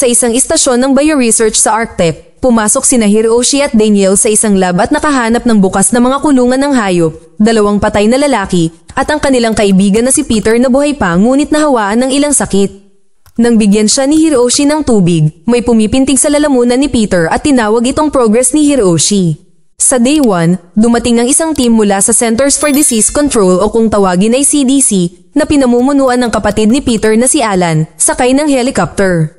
Sa isang istasyon ng bioresearch sa Arctep, pumasok sina Hiroshi at Daniel sa isang lab at nakahanap ng bukas na mga kulungan ng hayop, 2 patay na lalaki, at ang kanilang kaibigan na si Peter na buhay pa ngunit nahawaan ng ilang sakit. Nang bigyan siya ni Hiroshi ng tubig, may pumipintig sa lalamunan ni Peter at tinawag itong progress ni Hiroshi. Sa day 1, dumating ang isang team mula sa Centers for Disease Control o kung tawagin ay CDC, na pinamumunuan ng kapatid ni Peter na si Alan, sakay ng helicopter.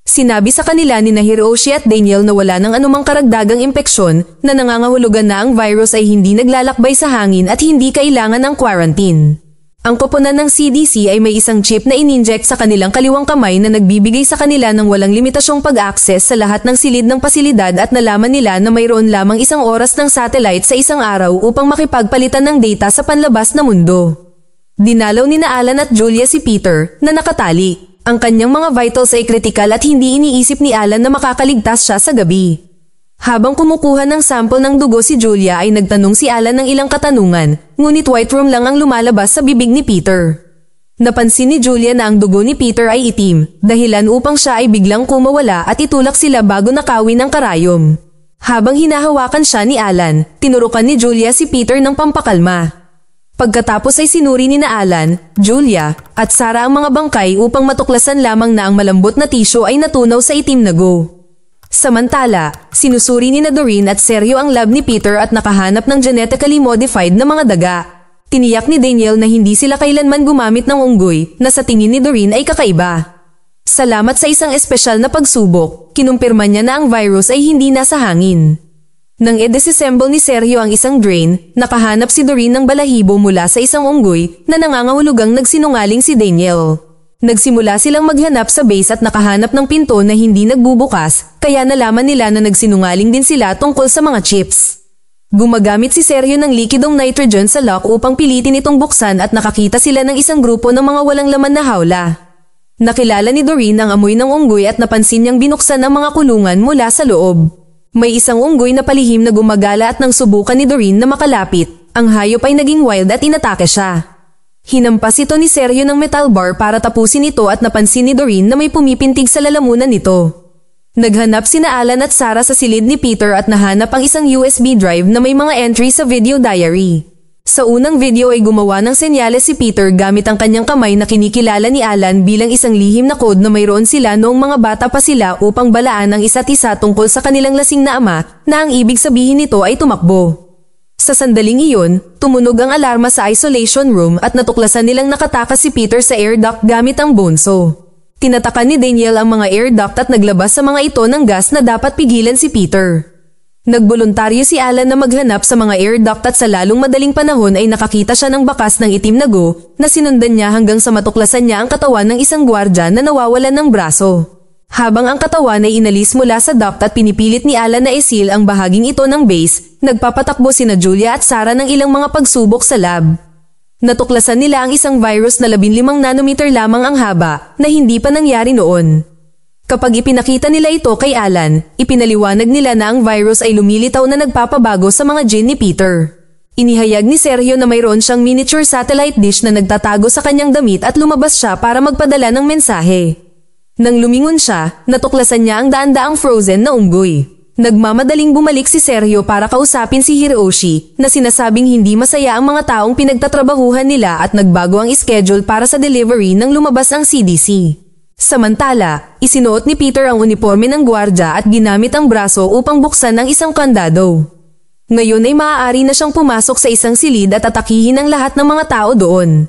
Sinabi sa kanila ni Hiroshi at Daniel na wala ng anumang karagdagang impeksyon, na nangangahulugan na ang virus ay hindi naglalakbay sa hangin at hindi kailangan ng quarantine. Ang koponan ng CDC ay may isang chip na ininject sa kanilang kaliwang kamay na nagbibigay sa kanila ng walang limitasyong pag-access sa lahat ng silid ng pasilidad at nalaman nila na mayroon lamang 1 oras ng satellite sa isang araw upang makipagpalitan ng data sa panlabas na mundo. Dinalaw ni Alan at Julia si Peter na nakatali. Ang kanyang mga vitals ay kritikal at hindi iniisip ni Alan na makakaligtas siya sa gabi. Habang kumukuha ng sample ng dugo si Julia ay nagtanong si Alan ng ilang katanungan, ngunit white room lang ang lumalabas sa bibig ni Peter. Napansin ni Julia na ang dugo ni Peter ay itim, dahilan upang siya ay biglang kumawala at itulak sila bago nakawin ang karayom. Habang hinahawakan siya ni Alan, tinurukan ni Julia si Peter ng pampakalma. Pagkatapos ay sinuri ni Alan, Julia, at Sarah ang mga bangkay upang matuklasan lamang na ang malambot na tissue ay natunaw sa itim na go. Samantala, sinusuri ni Doreen at Sergio ang lab ni Peter at nakahanap ng genetically modified na mga daga. Tiniyak ni Daniel na hindi sila kailanman gumamit ng unggoy na sa tingin ni Doreen ay kakaiba. Salamat sa isang espesyal na pagsubok, kinumpirma niya na ang virus ay hindi nasa hangin. Nang i-disassemble ni Sergio ang isang drain, nakahanap si Doreen ng balahibo mula sa isang unggoy na nangangahulugang nagsinungaling si Daniel. Nagsimula silang maghanap sa base at nakahanap ng pinto na hindi nagbubukas, kaya nalaman nila na nagsinungaling din sila tungkol sa mga chips. Gumagamit si Sergio ng likidong nitrogen sa lock upang pilitin itong buksan at nakakita sila ng isang grupo ng mga walang laman na hawla. Nakilala ni Doreen ang amoy ng unggoy at napansin niyang binuksan ang mga kulungan mula sa loob. May isang unggoy na palihim na gumagala at nang subukan ni Doreen na makalapit, ang hayop ay naging wild at inatake siya. Hinampas ito ni Sergio ng metal bar para tapusin ito at napansin ni Doreen na may pumipintig sa lalamunan nito. Naghanap sina Alan at Sarah sa silid ni Peter at nahanap ang isang USB drive na may mga entry sa video diary. Sa unang video ay gumawa ng senyales si Peter gamit ang kanyang kamay na kinikilala ni Alan bilang isang lihim na code na mayroon sila noong mga bata pa sila upang balaan ang isa't isa tungkol sa kanilang lasing na ama na ang ibig sabihin nito ay tumakbo. Sa sandaling iyon, tumunog ang alarma sa isolation room at natuklasan nilang nakatakas si Peter sa air duct gamit ang bonso. Tinatakan ni Daniel ang mga air duct at naglabas sa mga ito ng gas na dapat pigilan si Peter. Nagboluntaryo si Alan na maghanap sa mga air duct at sa lalong madaling panahon ay nakakita siya ng bakas ng itim na go na sinundan niya hanggang sa matuklasan niya ang katawan ng isang gwardya na nawawalan ng braso. Habang ang katawan ay inalis mula sa duct at pinipilit ni Alan na isil ang bahaging ito ng base, nagpapatakbo sina Julia at Sarah ng ilang mga pagsubok sa lab. Natuklasan nila ang isang virus na 15 nanometer lamang ang haba na hindi pa nangyari noon. Kapag ipinakita nila ito kay Alan, ipinaliwanag nila na ang virus ay lumilitaw na nagpapabago sa mga gene ni Peter. Inihayag ni Sergio na mayroon siyang miniature satellite dish na nagtatago sa kanyang damit at lumabas siya para magpadala ng mensahe. Nang lumingon siya, natuklasan niya ang daan-daang frozen na unggoy. Nagmamadaling bumalik si Sergio para kausapin si Hiroshi na sinasabing hindi masaya ang mga taong pinagtatrabahuhan nila at nagbago ang schedule para sa delivery nang lumabas ang CDC. Samantala, isinuot ni Peter ang uniforme ng gwardya at ginamit ang braso upang buksan ang isang kandado. Ngayon ay maaari na siyang pumasok sa isang silid at atakihin ang lahat ng mga tao doon.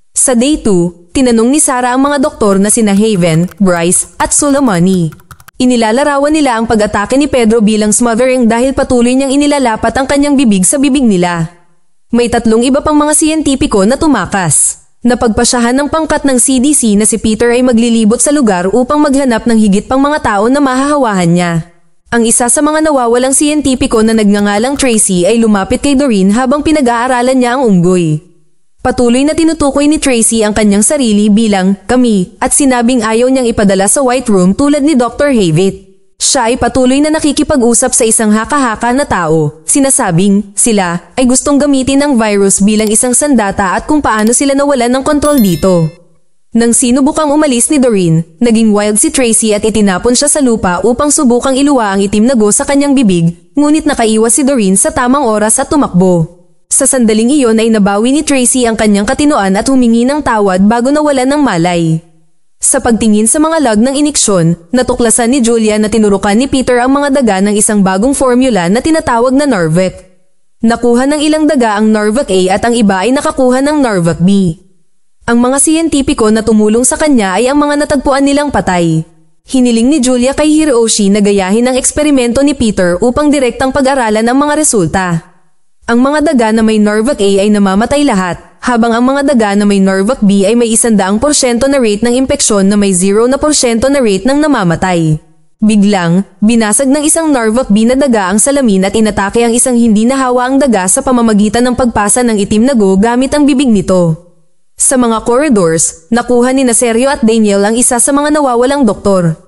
Sa day 2, tinanong ni Sarah ang mga doktor na sina Haven, Bryce, at Solomoni. Inilalarawan nila ang pag-atake ni Pedro bilang smothering dahil patuloy niyang inilalapat ang kanyang bibig sa bibig nila. May 3 iba pang mga siyentipiko na tumakas. Napagpasyahan ng pangkat ng CDC na si Peter ay maglilibot sa lugar upang maghanap ng higit pang mga tao na mahahawahan niya. Ang isa sa mga nawawalang siyentipiko na nagngangalang Tracy ay lumapit kay Doreen habang pinag-aaralan niya ang unggoy. Patuloy na tinutukoy ni Tracy ang kanyang sarili bilang kami at sinabing ayaw niyang ipadala sa White Room tulad ni Dr. Havitt. Siya ay patuloy na nakikipag-usap sa isang haka-haka na tao, sinasabing sila ay gustong gamitin ang virus bilang isang sandata at kung paano sila nawalan ng kontrol dito. Nang sinubukang umalis ni Doreen, naging wild si Tracy at itinapon siya sa lupa upang subukang iluwa ang itim na go sa kanyang bibig, ngunit nakaiwas si Doreen sa tamang oras at tumakbo. Sa sandaling iyon ay nabawi ni Tracy ang kanyang katinoan at humingi ng tawad bago nawalan ng malay. Sa pagtingin sa mga log ng iniksyon, natuklasan ni Julia na tinurukan ni Peter ang mga daga ng isang bagong formula na tinatawag na Norvec. Nakuha ng ilang daga ang Norvec A at ang iba ay nakakuha ng Norvec B. Ang mga siyentipiko na tumulong sa kanya ay ang mga natagpuan nilang patay. Hiniling ni Julia kay Hiroshi na gayahin ang eksperimento ni Peter upang direktang pag-aralan ang mga resulta. Ang mga daga na may Norvec A ay namamatay lahat, habang ang mga daga na may Norvec B ay may 100% na rate ng impeksyon na may 0% na rate ng namamatay. Biglang, binasag ng isang Norvec B na daga ang salamin at inatake ang isang hindi nahawa ang daga sa pamamagitan ng pagpasa ng itim na go gamit ang bibig nito. Sa mga corridors, nakuha ni Sergio at Daniel ang isa sa mga nawawalang doktor.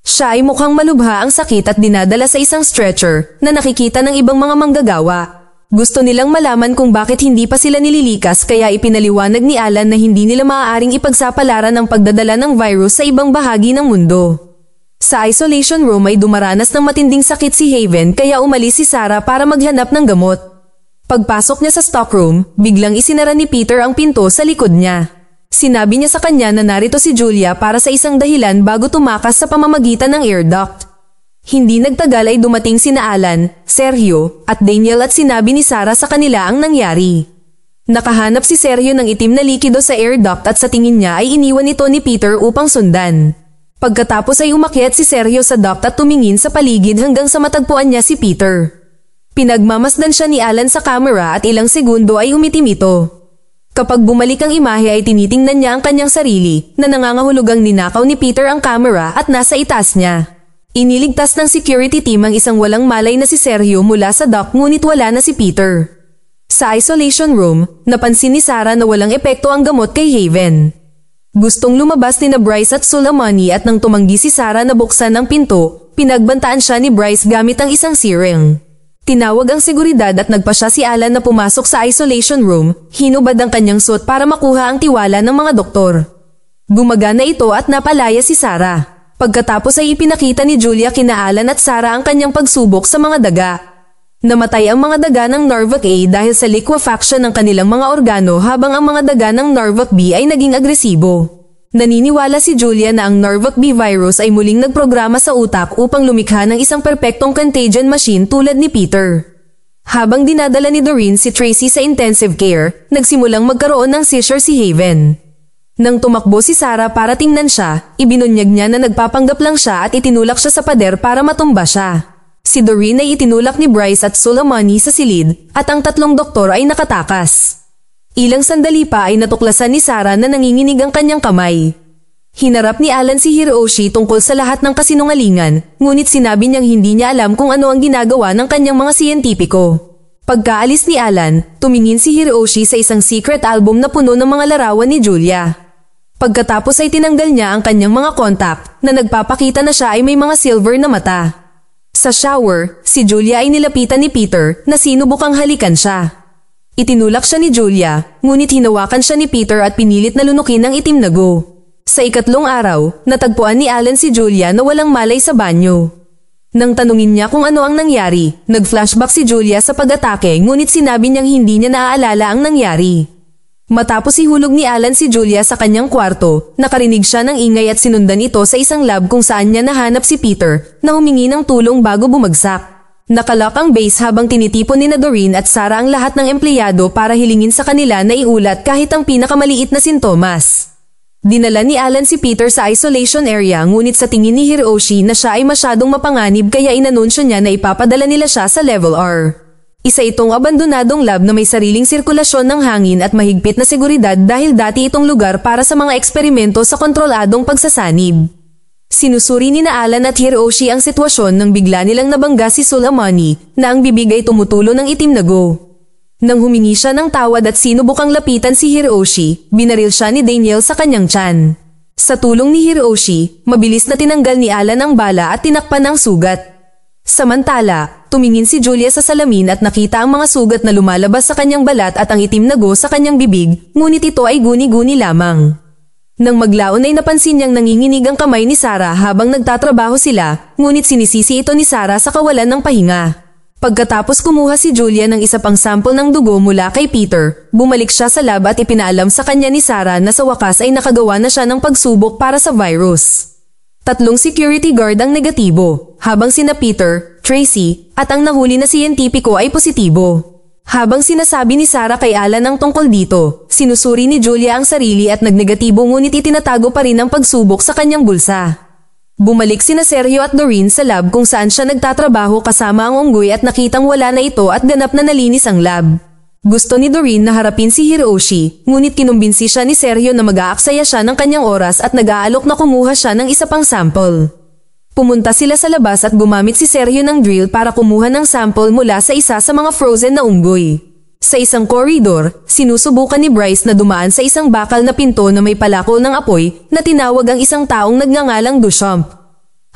Siya ay mukhang malubha ang sakit at dinadala sa isang stretcher na nakikita ng ibang mga manggagawa. Gusto nilang malaman kung bakit hindi pa sila nililikas kaya ipinaliwanag ni Alan na hindi nila maaaring ipagsapalaran ang pagdadala ng virus sa ibang bahagi ng mundo. Sa isolation room ay dumaranas ng matinding sakit si Haven kaya umalis si Sarah para maghanap ng gamot. Pagpasok niya sa stockroom, biglang isinara ni Peter ang pinto sa likod niya. Sinabi niya sa kanya na narito si Julia para sa isang dahilan bago tumakas sa pamamagitan ng air duct. Hindi nagtagal ay dumating sina Alan, Sergio, at Daniel at sinabi ni Sarah sa kanila ang nangyari. Nakahanap si Sergio ng itim na likido sa air duct at sa tingin niya ay iniwan ito ni Peter upang sundan. Pagkatapos ay umakyat si Sergio sa duct at tumingin sa paligid hanggang sa matagpuan niya si Peter. Pinagmamasdan siya ni Alan sa camera at ilang segundo ay umitim ito. Kapag bumalik ang imahe ay tinitingnan niya ang kanyang sarili na nangangahulugang ninakaw ni Peter ang camera at nasa itaas niya. Iniligtas ng security team ang isang walang malay na si Sergio mula sa dock ngunit wala na si Peter. Sa isolation room, napansin ni Sarah na walang epekto ang gamot kay Haven. Gustong lumabas ni Bryce at Sulamani at nang tumanggi si Sarah na buksan ang pinto, pinagbantaan siya ni Bryce gamit ang isang syringe. Tinawag ang seguridad at nagpa siya si Alan na pumasok sa isolation room, hinubad ang kanyang suit para makuha ang tiwala ng mga doktor. Gumagana ito at napalaya si Sarah. Pagkatapos ay ipinakita ni Julia kina Alan at Sarah ang kanyang pagsubok sa mga daga. Namatay ang mga daga ng Norvec A dahil sa liquefaction ng kanilang mga organo habang ang mga daga ng Norvec B ay naging agresibo. Naniniwala si Julia na ang Norvec B virus ay muling nagprograma sa utak upang lumikha ng isang perpektong contagion machine tulad ni Peter. Habang dinadala ni Doreen si Tracy sa intensive care, nagsimulang magkaroon ng seizure si Haven. Nang tumakbo si Sarah para tingnan siya, ibinunyag niya na nagpapanggap lang siya at itinulak siya sa pader para matumba siya. Si Doreen ay itinulak ni Bryce at Sulamani sa silid at ang tatlong doktor ay nakatakas. Ilang sandali pa ay natuklasan ni Sarah na nanginginig ang kanyang kamay. Hinarap ni Alan si Hiroshi tungkol sa lahat ng kasinungalingan, ngunit sinabi niyang hindi niya alam kung ano ang ginagawa ng kanyang mga siyentipiko. Pagkaalis ni Alan, tumingin si Hiroshi sa isang secret album na puno ng mga larawan ni Julia. Pagkatapos ay tinanggal niya ang kanyang mga kontak na nagpapakita na siya ay may mga silver na mata. Sa shower, si Julia ay nilapitan ni Peter na sinubukang halikan siya. Itinulak siya ni Julia, ngunit hinawakan siya ni Peter at pinilit na lunukin ang itim na go. Sa ikatlong araw, natagpuan ni Alan si Julia na walang malay sa banyo. Nang tanungin niya kung ano ang nangyari, nag-flashback si Julia sa pag-atake ngunit sinabi niyang hindi niya naaalala ang nangyari. Matapos ihulog ni Alan si Julia sa kanyang kwarto, nakarinig siya ng ingay at sinundan ito sa isang lab kung saan niya nahanap si Peter na humingi ng tulong bago bumagsak. Nakalock ang base habang tinitipon ni Doreen at Sarah ang lahat ng empleyado para hilingin sa kanila na iulat kahit ang pinakamaliit na sintomas. Dinala ni Alan si Peter sa isolation area ngunit sa tingin ni Hiroshi na siya ay masyadong mapanganib kaya inanunsyo niya na ipapadala nila siya sa level R. Isa itong abandonadong lab na may sariling sirkulasyon ng hangin at mahigpit na seguridad dahil dati itong lugar para sa mga eksperimento sa kontroladong pagsasanib. Sinusuri ni Alan at Hiroshi ang sitwasyon nang bigla nilang nabangga si Sulamani na ang bibig ay tumutulo ng itim na go. Nang humingi siya ng tawad at sinubukang lapitan si Hiroshi, binaril siya ni Daniel sa kanyang tiyan. Sa tulong ni Hiroshi, mabilis na tinanggal ni Alan ang bala at tinakpan ang sugat. Samantala, tumingin si Julia sa salamin at nakita ang mga sugat na lumalabas sa kanyang balat at ang itim na go sa kanyang bibig, ngunit ito ay guni-guni lamang. Nang maglaon ay napansin niyang nanginginig ang kamay ni Sarah habang nagtatrabaho sila, ngunit sinisisi ito ni Sarah sa kawalan ng pahinga. Pagkatapos kumuha si Julia ng isa pang sample ng dugo mula kay Peter, bumalik siya sa lab at ipinaalam sa kanya ni Sarah na sa wakas ay nakagawa na siya ng pagsubok para sa virus. 3 security guard ang negatibo, habang sina Peter, Tracy, at ang nahuli na siyentipiko ay positibo. Habang sinasabi ni Sarah kay Alan ang tungkol dito, sinusuri ni Julia ang sarili at nagnegatibo ngunit itinatago pa rin ang pagsubok sa kanyang bulsa. Bumalik sina Sergio at Doreen sa lab kung saan siya nagtatrabaho kasama ang unggoy at nakitang wala na ito at ganap na nalinis ang lab. Gusto ni Doreen na harapin si Hiroshi, ngunit kinumbinsi siya ni Sergio na mag-aaksaya siya ng kanyang oras at nag-aalok na kumuha siya ng isa pang sample. Pumunta sila sa labas at gumamit si Sergio ng drill para kumuha ng sample mula sa isa sa mga frozen na unggoy. Sa isang koridor, sinusubukan ni Bryce na dumaan sa isang bakal na pinto na may palakol ng apoy na tinawag ang isang taong nagngangalang Duchamp.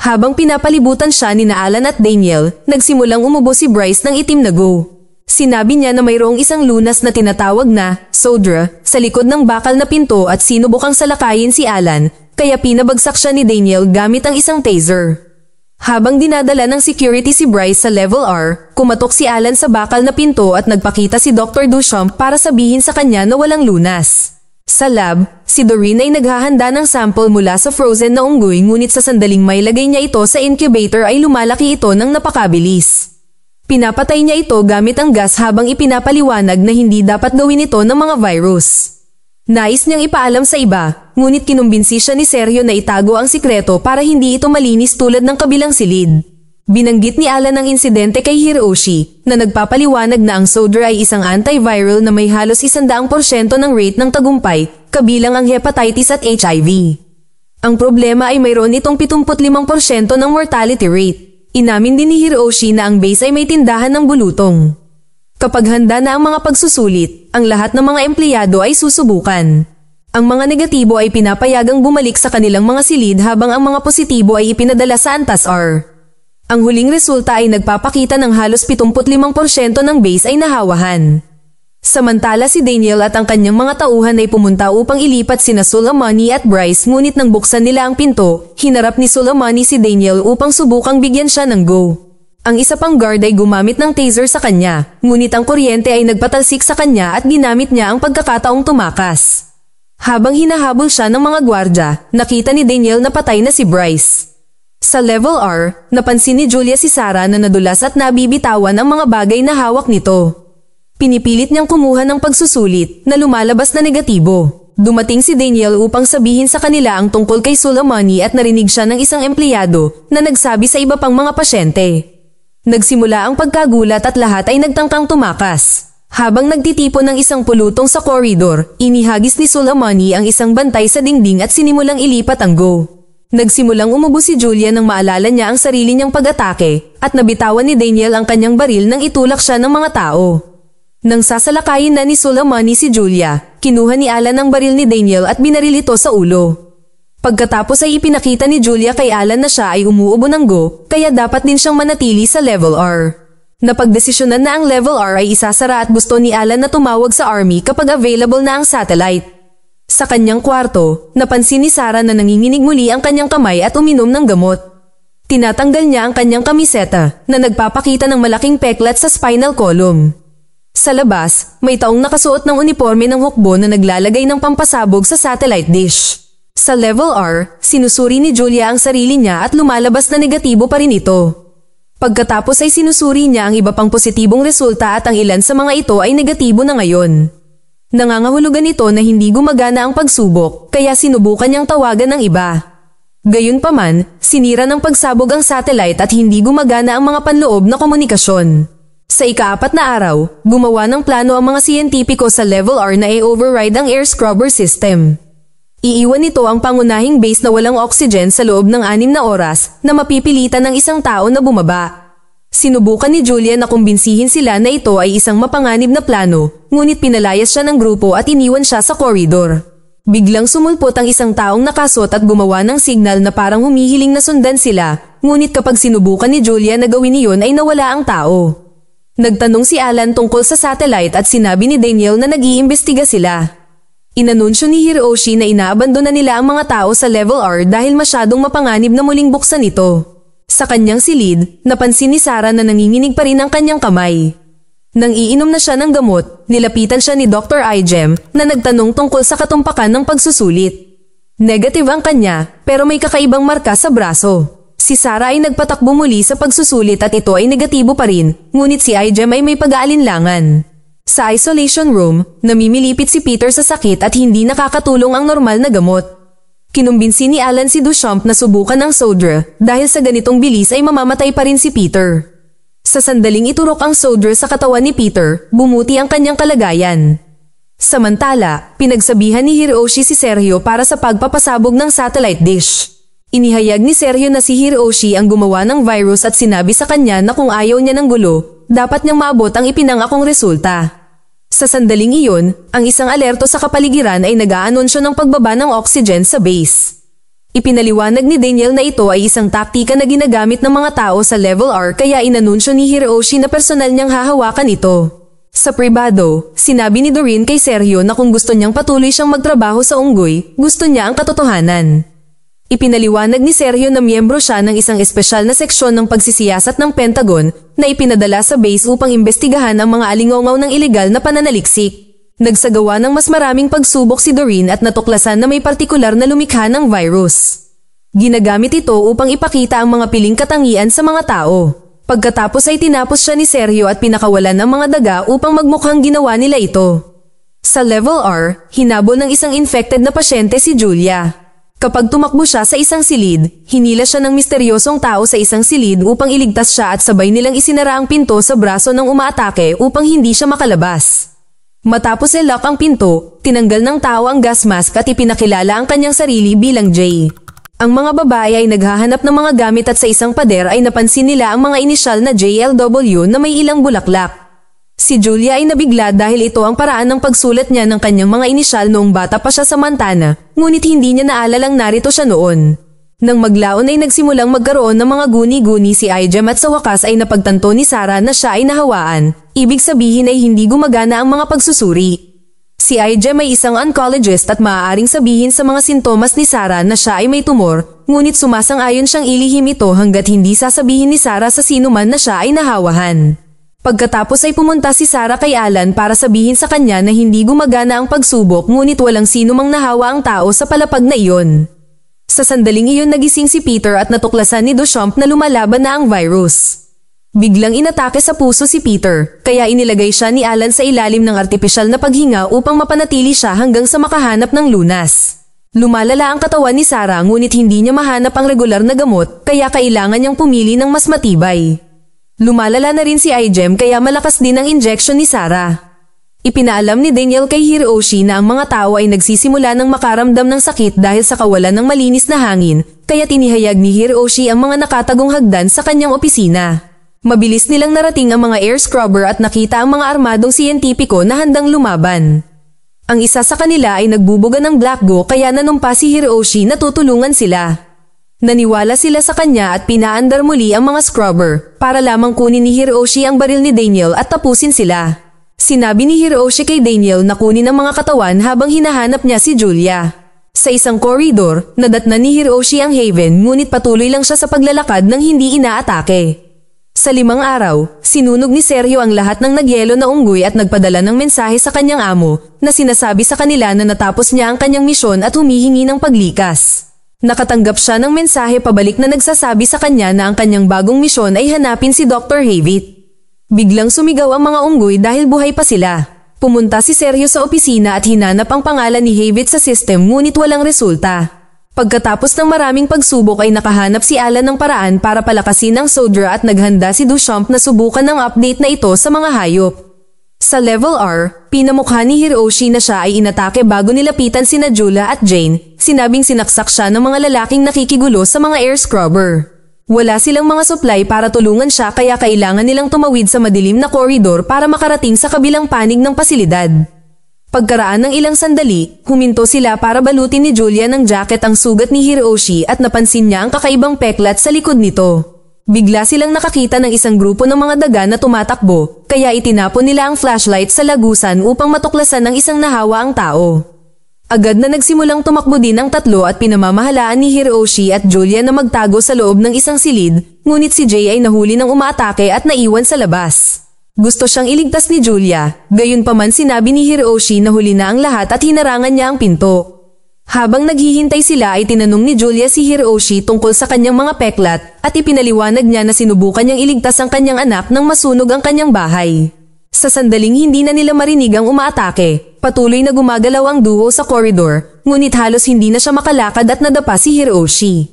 Habang pinapalibutan siya ni Alan at Daniel, nagsimulang umubo si Bryce ng itim na go. Sinabi niya na mayroong isang lunas na tinatawag na Sodra sa likod ng bakal na pinto at sinubukang salakayin si Alan, kaya pinabagsak siya ni Daniel gamit ang isang taser. Habang dinadala ng security si Bryce sa level R, kumatok si Alan sa bakal na pinto at nagpakita si Dr. Duchamp para sabihin sa kanya na walang lunas. Sa lab, si Doreen ay naghahanda ng sample mula sa frozen na unggoy ngunit sa sandaling may lagay niya ito sa incubator ay lumalaki ito ng napakabilis. Pinapatay niya ito gamit ang gas habang ipinapaliwanag na hindi dapat gawin ito ng mga virus. Nais niyang ipaalam sa iba, ngunit kinumbinsi siya ni Sergio na itago ang sikreto para hindi ito malinis tulad ng kabilang silid. Binanggit ni Alan ang insidente kay Hiroshi, na nagpapaliwanag na ang Sodra ay isang antiviral na may halos 100% ng rate ng tagumpay, kabilang ang hepatitis at HIV. Ang problema ay mayroon itong 75% ng mortality rate. Inamin din ni Hiroshi na ang base ay may tindahan ng bulutong. Kapag handa na ang mga pagsusulit, ang lahat ng mga empleyado ay susubukan. Ang mga negatibo ay pinapayagang bumalik sa kanilang mga silid habang ang mga positibo ay ipinadala sa antas R. Ang huling resulta ay nagpapakita ng halos 75% ng base ay nahawahan. Samantala si Daniel at ang kanyang mga tauhan ay pumunta upang ilipat sina Soleimani at Bryce ngunit nang buksan nila ang pinto, hinarap ni Soleimani si Daniel upang subukang bigyan siya ng go. Ang isa pang guard ay gumamit ng taser sa kanya, ngunit ang kuryente ay nagpatalsik sa kanya at ginamit niya ang pagkakataong tumakas. Habang hinahabol siya ng mga gwardya, nakita ni Daniel na patay na si Bryce. Sa level R, napansin ni Julia si Sarah na nadulas at nabibitawan ang mga bagay na hawak nito. Pinipilit niyang kumuha ng pagsusulit na lumalabas na negatibo. Dumating si Daniel upang sabihin sa kanila ang tungkol kay Soleimani at narinig siya ng isang empleyado na nagsabi sa iba pang mga pasyente. Nagsimula ang pagkagulat at lahat ay nagtangkang tumakas. Habang nagtitipon ng isang pulutong sa koridor, inihagis ni Soleimani ang isang bantay sa dingding at sinimulang ilipat ang go. Nagsimulang umubo si Julia nang maalala niya ang sarili niyang pag-atake at nabitawan ni Daniel ang kanyang baril nang itulak siya ng mga tao. Nang sasalakayin na ni Soleimani si Julia, kinuha ni Alan ang baril ni Daniel at binaril ito sa ulo. Pagkatapos ay ipinakita ni Julia kay Alan na siya ay umuubo ng go, kaya dapat din siyang manatili sa level R. Napagdesisyonan na ang level R ay isasara at gusto ni Alan na tumawag sa army kapag available na ang satellite. Sa kanyang kwarto, napansin ni Sarah na nanginginig muli ang kanyang kamay at uminom ng gamot. Tinatanggal niya ang kanyang kamiseta na nagpapakita ng malaking peklat sa spinal column. Sa labas, may taong nakasuot ng uniforme ng hukbo na naglalagay ng pampasabog sa satellite dish. Sa level R, sinusuri ni Julia ang sarili niya at lumalabas na negatibo pa rin ito. Pagkatapos ay sinusuri niya ang iba pang positibong resulta at ang ilan sa mga ito ay negatibo na ngayon. Nangangahulugan ito na hindi gumagana ang pagsubok, kaya sinubukan niyang tawagan ng iba. Gayunpaman, sinira ng pagsabog ang satellite at hindi gumagana ang mga panloob na komunikasyon. Sa ika-4 na araw, gumawa ng plano ang mga siyentipiko sa level R na i-override ang air scrubber system. Iiwan nito ang pangunahing base na walang oxygen sa loob ng 6 na oras na mapipilitan ng isang tao na bumaba. Sinubukan ni Julia na kumbinsihin sila na ito ay isang mapanganib na plano, ngunit pinalayas siya ng grupo at iniwan siya sa koridor. Biglang sumulpot ang isang taong nakasuot at gumawa ng signal na parang humihiling na sundan sila, ngunit kapag sinubukan ni Julia na gawin iyon ay nawala ang tao. Nagtanong si Alan tungkol sa satellite at sinabi ni Daniel na nag-iimbestiga sila. Inanunsyo ni Hiroshi na inaabandona nila ang mga tao sa level R dahil masyadong mapanganib na muling buksan ito. Sa kanyang silid, napansin ni Sarah na nanginginig pa rin ang kanyang kamay. Nang iinom na siya ng gamot, nilapitan siya ni Dr. Ijem na nagtanong tungkol sa katumpakan ng pagsusulit. Negative ang kanya, pero may kakaibang marka sa braso. Si Sarah ay nagpatakbo muli sa pagsusulit at ito ay negatibo pa rin, ngunit si Ijem ay may pag-aalinlangan. Sa isolation room, namimilipit si Peter sa sakit at hindi nakakatulong ang normal na gamot. Kinumbinsi ni Alan si Duchamp na subukan ang Sodra dahil sa ganitong bilis ay mamamatay pa rin si Peter. Sa sandaling iturok ang Sodra sa katawan ni Peter, bumuti ang kanyang kalagayan. Samantala, pinagsabihan ni Hiroshi si Sergio para sa pagpapasabog ng satellite dish. Inihayag ni Sergio na si Hiroshi ang gumawa ng virus at sinabi sa kanya na kung ayaw niya ng gulo, dapat niyang maabot ang ipinangakong resulta. Sa sandaling iyon, ang isang alerto sa kapaligiran ay nag-aanunsyo ng pagbaba ng oxygen sa base. Ipinaliwanag ni Daniel na ito ay isang taktika na ginagamit ng mga tao sa level R kaya inanunsyo ni Hiroshi na personal niyang hahawakan ito. Sa pribado, sinabi ni Doreen kay Sergio na kung gusto niyang patuloy siyang magtrabaho sa unggoy, gusto niya ang katotohanan. Ipinaliwanag ni Sergio na miyembro siya ng isang espesyal na seksyon ng pagsisiyasat ng Pentagon na ipinadala sa base upang imbestigahan ang mga alingaungaw ng ilegal na pananaliksik. Nagsagawa ng mas maraming pagsubok si Doreen at natuklasan na may partikular na lumikha ng virus. Ginagamit ito upang ipakita ang mga piling katangian sa mga tao. Pagkatapos ay tinapos siya ni Sergio at pinakawalan ng mga daga upang magmukhang ginawa nila ito. Sa level R, hinabol ng isang infected na pasyente si Julia. Kapag tumakbo siya sa isang silid, hinila siya ng misteryosong tao sa isang silid upang iligtas siya at sabay nilang isinara ang pinto sa braso ng umaatake upang hindi siya makalabas. Matapos i-lock ang pinto, tinanggal ng tao ang gas mask at ipinakilala ang kanyang sarili bilang Jay. Ang mga babae ay naghahanap ng mga gamit at sa isang pader ay napansin nila ang mga inisyal na JLW na may ilang bulaklak. Si Julia ay nabigla dahil ito ang paraan ng pagsulat niya ng kanyang mga inisyal noong bata pa siya sa Montana, ngunit hindi niya naalalang narito siya noon. Nang maglaon ay nagsimulang magkaroon ng mga guni-guni si Ijem at sa wakas ay napagtanto ni Sarah na siya ay nahawaan, ibig sabihin ay hindi gumagana ang mga pagsusuri. Si Ijem ay isang oncologist at maaaring sabihin sa mga sintomas ni Sarah na siya ay may tumor, ngunit sumasang-ayon siyang ilihim ito hanggat hindi sasabihin ni Sarah sa sino man na siya ay nahawahan. Pagkatapos ay pumunta si Sarah kay Alan para sabihin sa kanya na hindi gumagana ang pagsubok ngunit walang sino mang nahawa ang tao sa palapag na iyon. Sa sandaling iyon nagising si Peter at natuklasan ni Duchamp na lumalaban na ang virus. Biglang inatake sa puso si Peter, kaya inilagay siya ni Alan sa ilalim ng artipisyal na paghinga upang mapanatili siya hanggang sa makahanap ng lunas. Lumalala ang katawan ni Sarah ngunit hindi niya mahanap ang regular na gamot kaya kailangan niyang pumili ng mas matibay. Lumalala na rin si Ijem kaya malakas din ang injection ni Sarah. Ipinaalam ni Daniel kay Hiroshi na ang mga tao ay nagsisimula ng makaramdam ng sakit dahil sa kawalan ng malinis na hangin, kaya tinihayag ni Hiroshi ang mga nakatagong hagdan sa kanyang opisina. Mabilis nilang narating ang mga air scrubber at nakita ang mga armadong siyentipiko na handang lumaban. Ang isa sa kanila ay nagbubuga ng black goo kaya nanumpa si Hiroshi na tutulungan sila. Naniwala sila sa kanya at pinaandar muli ang mga scrubber para lamang kunin ni Hiroshi ang baril ni Daniel at tapusin sila. Sinabi ni Hiroshi kay Daniel na kunin ang mga katawan habang hinahanap niya si Julia. Sa isang koridor, nadatnan ni Hiroshi ang Haven ngunit patuloy lang siya sa paglalakad nang hindi inaatake. Sa 5 araw, sinunog ni Sergio ang lahat ng nagyelo na unggoy at nagpadala ng mensahe sa kanyang amo na sinasabi sa kanila na natapos niya ang kanyang misyon at humihingi ng paglikas. Nakatanggap siya ng mensahe pabalik na nagsasabi sa kanya na ang kanyang bagong misyon ay hanapin si Dr. Havitt. Biglang sumigaw ang mga unggoy dahil buhay pa sila. Pumunta si Sergio sa opisina at hinanap ang pangalan ni Havitt sa system ngunit walang resulta. Pagkatapos ng maraming pagsubok ay nakahanap si Alan ng paraan para palakasin ang Sodra at naghanda si Duchamp na subukan ng update na ito sa mga hayop. Sa level R, pinamukha ni Hiroshi na siya ay inatake bago nilapitan sina Julia at Jane, sinabing sinaksak siya ng mga lalaking nakikigulo sa mga air scrubber. Wala silang mga supply para tulungan siya kaya kailangan nilang tumawid sa madilim na koridor para makarating sa kabilang panig ng pasilidad. Pagkaraan ng ilang sandali, huminto sila para balutin ni Julia ng jacket ang sugat ni Hiroshi at napansin niya ang kakaibang peklat sa likod nito. Bigla silang nakakita ng isang grupo ng mga daga na tumatakbo, kaya itinapon nila ang flashlight sa lagusan upang matuklasan ng isang nahawa ang tao. Agad na nagsimulang tumakbo din ang tatlo at pinamamahalaan ni Hiroshi at Julia na magtago sa loob ng isang silid, ngunit si Jay ay nahuli ng umaatake at naiwan sa labas. Gusto siyang iligtas ni Julia, gayunpaman sinabi ni Hiroshi na huli na ang lahat at hinarangan niya ang pinto. Habang naghihintay sila ay tinanong ni Julia si Hiroshi tungkol sa kanyang mga peklat at ipinaliwanag niya na sinubukan niyang iligtas ang kanyang anak nang masunog ang kanyang bahay. Sa sandaling hindi na nila marinig ang umaatake, patuloy na gumagalaw ang duo sa koridor, ngunit halos hindi na siya makalakad at nadapa si Hiroshi.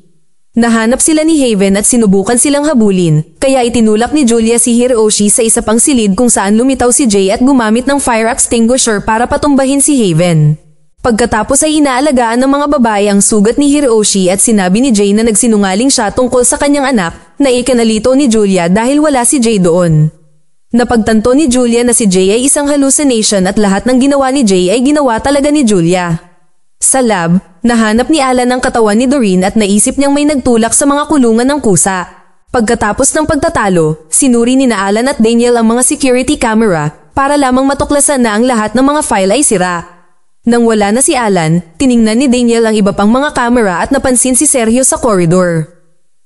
Nahanap sila ni Haven at sinubukan silang habulin, kaya itinulak ni Julia si Hiroshi sa isa pang silid kung saan lumitaw si Jay at gumamit ng fire extinguisher para patumbahin si Haven. Pagkatapos ay inaalagaan ng mga babae ang sugat ni Hiroshi at sinabi ni Jay na nagsinungaling siya tungkol sa kanyang anak na ikinalito ni Julia dahil wala si Jay doon. Napagtanto ni Julia na si Jay ay isang hallucination at lahat ng ginawa ni Jay ay ginawa talaga ni Julia. Sa lab, nahanap ni Alan ang katawan ni Doreen at naisip niyang may nagtulak sa mga kulungan ng kusa. Pagkatapos ng pagtatalo, sinuri ni Alan at Daniel ang mga security camera para lamang matuklasan na ang lahat ng mga file ay sira. Nang wala na si Alan, tiningnan ni Daniel ang iba pang mga camera at napansin si Sergio sa koridor.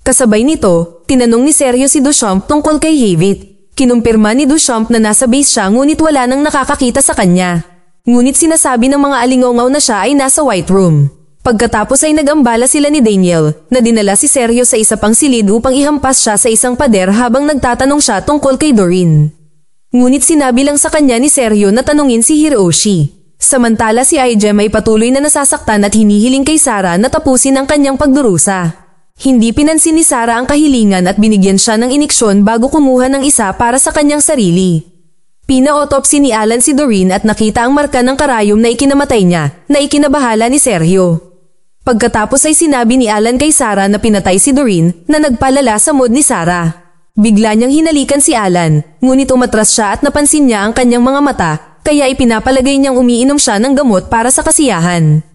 Kasabay nito, tinanong ni Sergio si Duchamp tungkol kay Havit. Kinumpirma ni Duchamp na nasa base siya ngunit wala nang nakakakita sa kanya. Ngunit sinasabi ng mga alingaungaw na siya ay nasa White Room. Pagkatapos ay nag-ambala sila ni Daniel na dinala si Sergio sa isa pang silid upang ihampas siya sa isang pader habang nagtatanong siya tungkol kay Doreen. Ngunit sinabi lang sa kanya ni Sergio na tanungin si Hiroshi. Samantala si Ijem ay patuloy na nasasaktan at hinihiling kay Sarah na tapusin ang kanyang pagdurusa. Hindi pinansin ni Sarah ang kahilingan at binigyan siya ng iniksyon bago kumuha ng isa para sa kanyang sarili. Pina-autopsy ni Alan si Doreen at nakita ang marka ng karayom na ikinamatay niya na ikinabahala ni Sergio. Pagkatapos ay sinabi ni Alan kay Sarah na pinatay si Doreen na nagpalala sa mood ni Sarah. Bigla niyang hinalikan si Alan, ngunit umatras siya at napansin niya ang kanyang mga mata. Kaya ipinapalagay niyang umiinom siya ng gamot para sa kasiyahan.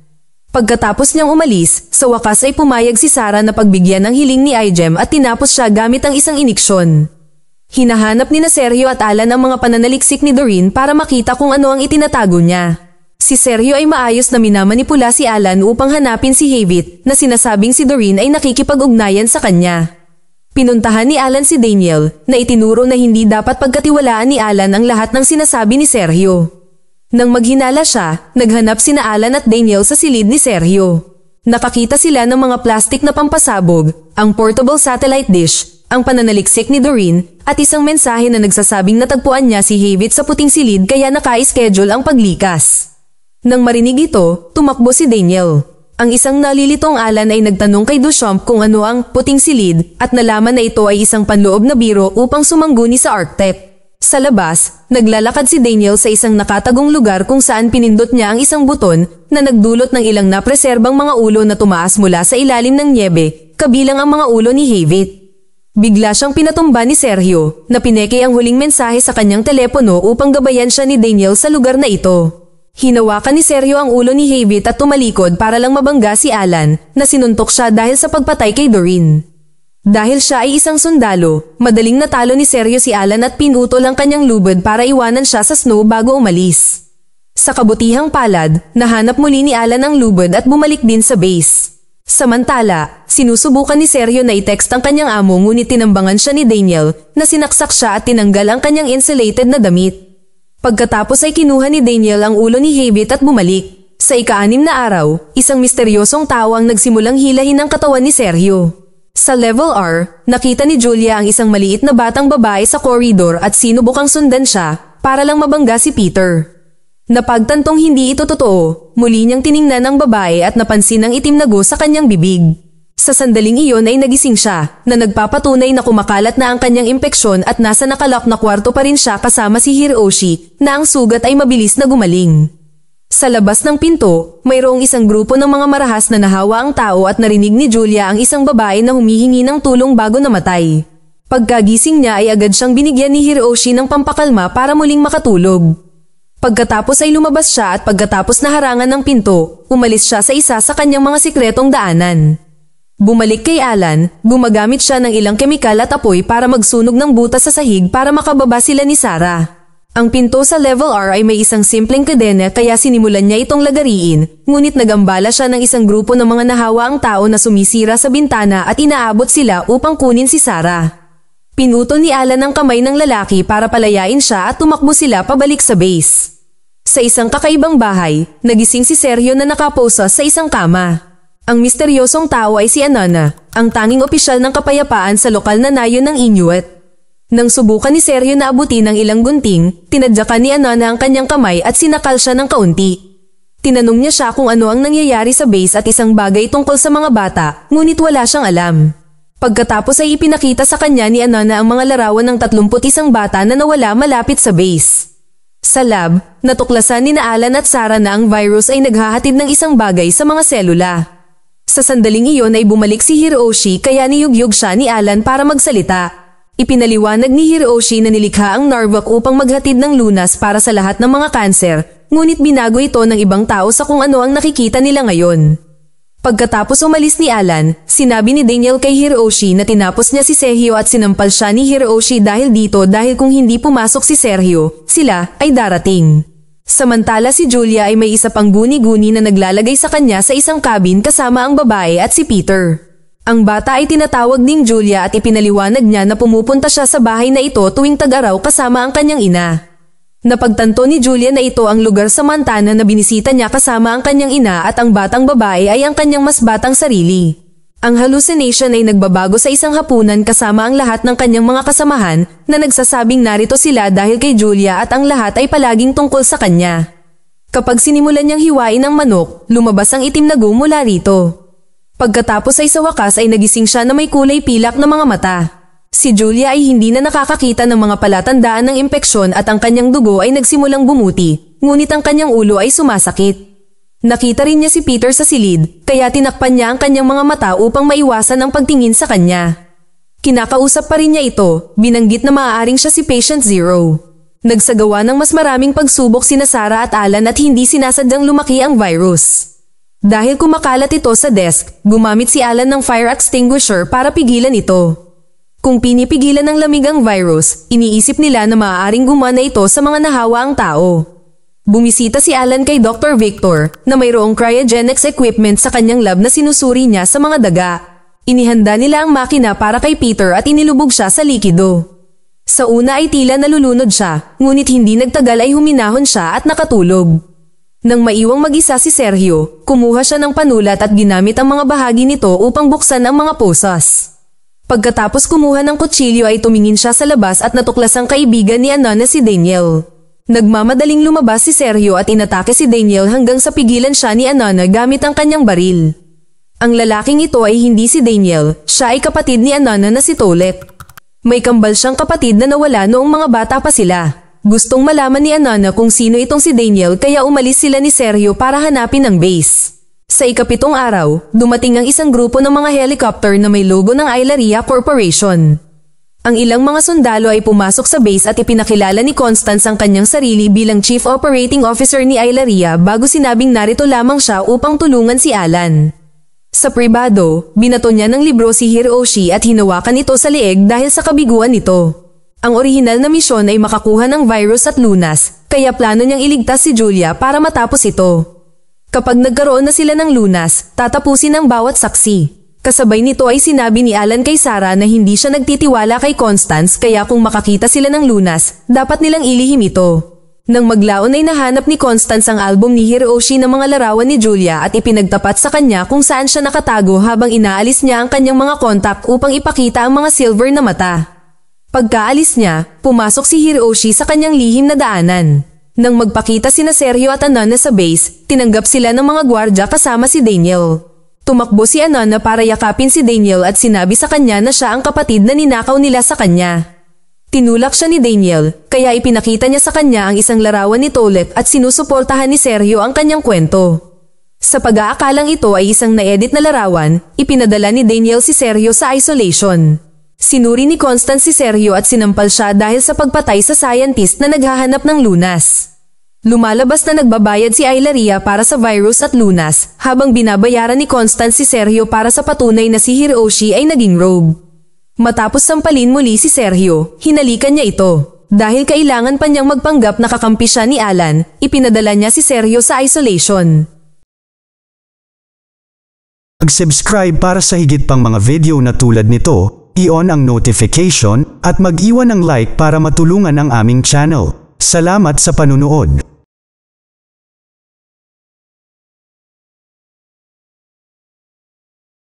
Pagkatapos niyang umalis, sa wakas ay pumayag si Sarah na pagbigyan ng hiling ni Ijem at tinapos siya gamit ang isang iniksyon. Hinahanap ni Sergio at Alan ang mga pananaliksik ni Doreen para makita kung ano ang itinatago niya. Si Sergio ay maayos na minamanipula si Alan upang hanapin si Havit na sinasabing si Doreen ay nakikipag-ugnayan sa kanya. Pinuntahan ni Alan si Daniel na itinuro na hindi dapat pagkatiwalaan ni Alan ang lahat ng sinasabi ni Sergio. Nang maghinala siya, naghanap sina Alan at Daniel sa silid ni Sergio. Nakakita sila ng mga plastik na pampasabog, ang portable satellite dish, ang pananaliksik ni Doreen, at isang mensahe na nagsasabing natagpuan niya si Havit sa puting silid kaya naka-schedule ang paglikas. Nang marinig ito, tumakbo si Daniel. Ang isang nalilitong Alan ay nagtanong kay Duchamp kung ano ang puting silid at nalaman na ito ay isang panloob na biro upang sumangguni sa Arctep. Sa labas, naglalakad si Daniel sa isang nakatagong lugar kung saan pinindot niya ang isang buton na nagdulot ng ilang napreserbang mga ulo na tumaas mula sa ilalim ng niebe, kabilang ang mga ulo ni Havit. Bigla siyang pinatumba ni Sergio na pineke ang huling mensahe sa kanyang telepono upang gabayan siya ni Daniel sa lugar na ito. Hinawakan ni Sergio ang ulo ni Havit at tumalikod para lang mabangga si Alan na sinuntok siya dahil sa pagpatay kay Doreen. Dahil siya ay isang sundalo, madaling natalo ni Sergio si Alan at pinutol ang kanyang lubid para iwanan siya sa snow bago umalis. Sa kabutihang palad, nahanap muli ni Alan ang lubid at bumalik din sa base. Samantala, sinusubukan ni Sergio na i-text ang kanyang amo ngunit tinambangan siya ni Daniel na sinaksak siya at tinanggal ang kanyang insulated na damit. Pagkatapos ay kinuha ni Daniel ang ulo ni Havit at bumalik. Sa ika-6 na araw, isang misteryosong tao ang nagsimulang hilahin ang katawan ni Sergio. Sa level R, nakita ni Julia ang isang maliit na batang babae sa koridor at sinubukang sundan siya para lang mabangga si Peter. Napagtantong hindi ito totoo, muli niyang tiningnan ang babae at napansin ang itim na ghost sa kanyang bibig. Sa sandaling iyon ay nagising siya na nagpapatunay na kumakalat na ang kanyang impeksyon at nasa nakalak na kwarto pa rin siya kasama si Hiroshi na ang sugat ay mabilis na gumaling. Sa labas ng pinto, mayroong isang grupo ng mga marahas na nahawa ang tao at narinig ni Julia ang isang babae na humihingi ng tulong bago namatay. Pagkagising niya ay agad siyang binigyan ni Hiroshi ng pampakalma para muling makatulog. Pagkatapos ay lumabas siya at pagkatapos na harangan ng pinto, umalis siya sa isa sa kanyang mga sikretong daanan. Bumalik kay Alan, gumagamit siya ng ilang kemikal at apoy para magsunog ng butas sa sahig para makababa sila ni Sarah. Ang pinto sa level R ay may isang simpleng kadena kaya sinimulan niya itong lagariin, ngunit nagambala siya ng isang grupo ng mga nahawaang tao na sumisira sa bintana at inaabot sila upang kunin si Sarah. Pinutol ni Alan ang kamay ng lalaki para palayain siya at tumakbo sila pabalik sa base. Sa isang kakaibang bahay, nagising si Sergio na nakaposa sa isang kama. Ang misteryosong tao ay si Anana, ang tanging opisyal ng kapayapaan sa lokal na nayon ng Inuit. Nang subukan ni Sergio na abutin ng ilang gunting, tinadyakan ni Anana ang kanyang kamay at sinakal siya ng kaunti. Tinanong niya siya kung ano ang nangyayari sa base at isang bagay tungkol sa mga bata, ngunit wala siyang alam. Pagkatapos ay ipinakita sa kanya ni Anana ang mga larawan ng 31 bata na nawala malapit sa base. Sa lab, natuklasan ni Alan at Sarah na ang virus ay naghahatid ng isang bagay sa mga selula. Sa sandaling iyon ay bumalik si Hiroshi kaya niyugyug siya ni Alan para magsalita. Ipinaliwanag ni Hiroshi na nilikha ang Narvok upang maghatid ng lunas para sa lahat ng mga kanser, ngunit binago ito ng ibang tao sa kung ano ang nakikita nila ngayon. Pagkatapos umalis ni Alan, sinabi ni Daniel kay Hiroshi na tinapos niya si Sergio at sinampal siya ni Hiroshi dahil kung hindi pumasok si Sergio, sila ay darating. Samantala si Julia ay may isa pang guni-guni na naglalagay sa kanya sa isang cabin kasama ang babae at si Peter. Ang bata ay tinatawag ding Julia at ipinaliwanag niya na pumupunta siya sa bahay na ito tuwing tag-araw kasama ang kanyang ina. Napagtanto ni Julia na ito ang lugar sa Montana na binisita niya kasama ang kanyang ina at ang batang babae ay ang kanyang mas batang sarili. Ang hallucination ay nagbabago sa isang hapunan kasama ang lahat ng kanyang mga kasamahan na nagsasabing narito sila dahil kay Julia at ang lahat ay palaging tungkol sa kanya. Kapag sinimulan niyang hiwain ang manok, lumabas ang itim na goo mula rito. Pagkatapos ay sa wakas ay nagising siya na may kulay pilak na mga mata. Si Julia ay hindi na nakakakita ng mga palatandaan ng impeksyon at ang kanyang dugo ay nagsimulang bumuti, ngunit ang kanyang ulo ay sumasakit. Nakita rin niya si Peter sa silid, kaya tinakpan niya ang kanyang mga mata upang maiwasan ang pagtingin sa kanya. Kinakausap pa rin niya ito, binanggit na maaaring siya si Patient Zero. Nagsagawa ng mas maraming pagsubok sina Sarah at Alan at hindi sinasadyang lumaki ang virus. Dahil kumakalat ito sa desk, gumamit si Alan ng fire extinguisher para pigilan ito. Kung pinipigilan ng lamig ang virus, iniisip nila na maaaring gumana ito sa mga nahawa ang tao. Bumisita si Alan kay Dr. Victor na mayroong cryogenics equipment sa kanyang lab na sinusuri niya sa mga daga. Inihanda nila ang makina para kay Peter at inilubog siya sa likido. Sa una ay tila nalulunod siya, ngunit hindi nagtagal ay huminahon siya at nakatulog. Nang maiwang mag-isa si Sergio, kumuha siya ng panulat at ginamit ang mga bahagi nito upang buksan ang mga posas. Pagkatapos kumuha ng kutsilyo ay tumingin siya sa labas at natuklas ang kaibigan ni Anana si Daniel. Nagmamadaling lumabas si Sergio at inatake si Daniel hanggang sa pigilan siya ni Anana gamit ang kanyang baril. Ang lalaking ito ay hindi si Daniel, siya ay kapatid ni Anana na si Tolet. May kambal siyang kapatid na nawala noong mga bata pa sila. Gustong malaman ni Anana kung sino itong si Daniel kaya umalis sila ni Sergio para hanapin ang base. Sa ika-7 araw, dumating ang isang grupo ng mga helicopter na may logo ng Aileria Corporation. Ang ilang mga sundalo ay pumasok sa base at ipinakilala ni Constance ang kanyang sarili bilang Chief Operating Officer ni Aileria bago sinabing narito lamang siya upang tulungan si Alan. Sa pribado, binato niya ng libro si Hiroshi at hinawakan ito sa leeg dahil sa kabiguan nito. Ang orihinal na misyon ay makakuha ng virus at lunas, kaya plano niyang iligtas si Julia para matapos ito. Kapag nagkaroon na sila ng lunas, tatapusin ang bawat saksi. Kasabay nito ay sinabi ni Alan kay Sarah na hindi siya nagtitiwala kay Constance kaya kung makakita sila ng lunas, dapat nilang ilihim ito. Nang maglaon ay nahanap ni Constance ang album ni Hiroshi ng mga larawan ni Julia at ipinagtapat sa kanya kung saan siya nakatago habang inaalis niya ang kanyang mga kontak upang ipakita ang mga silver na mata. Pagkaalis niya, pumasok si Hiroshi sa kanyang lihim na daanan. Nang magpakita sina Sergio at Anana sa base, tinanggap sila ng mga gwardya kasama si Daniel. Tumakbo si Anana para yakapin si Daniel at sinabi sa kanya na siya ang kapatid na ninakaw nila sa kanya. Tinulak siya ni Daniel, kaya ipinakita niya sa kanya ang isang larawan ni Tolet at sinusuportahan ni Sergio ang kanyang kwento. Sa pag-aakalang ito ay isang na-edit na larawan, ipinadala ni Daniel si Sergio sa isolation. Sinuri ni Constance si Sergio at sinampal siya dahil sa pagpatay sa scientist na naghahanap ng lunas. Lumalabas na nagbabayad si Aileria para sa virus at lunas, habang binabayaran ni Constance si Sergio para sa patunay na si Hiroshi ay naging rogue. Matapos sampalin muli si Sergio, hinalikan niya ito. Dahil kailangan pa niyang magpanggap na kakampi siya ni Alan, ipinadala niya si Sergio sa isolation. Mag-subscribe para sa higit pang mga video na tulad nito, i-on ang notification at mag-iwan ng like para matulungan ang aming channel. Salamat sa panunood.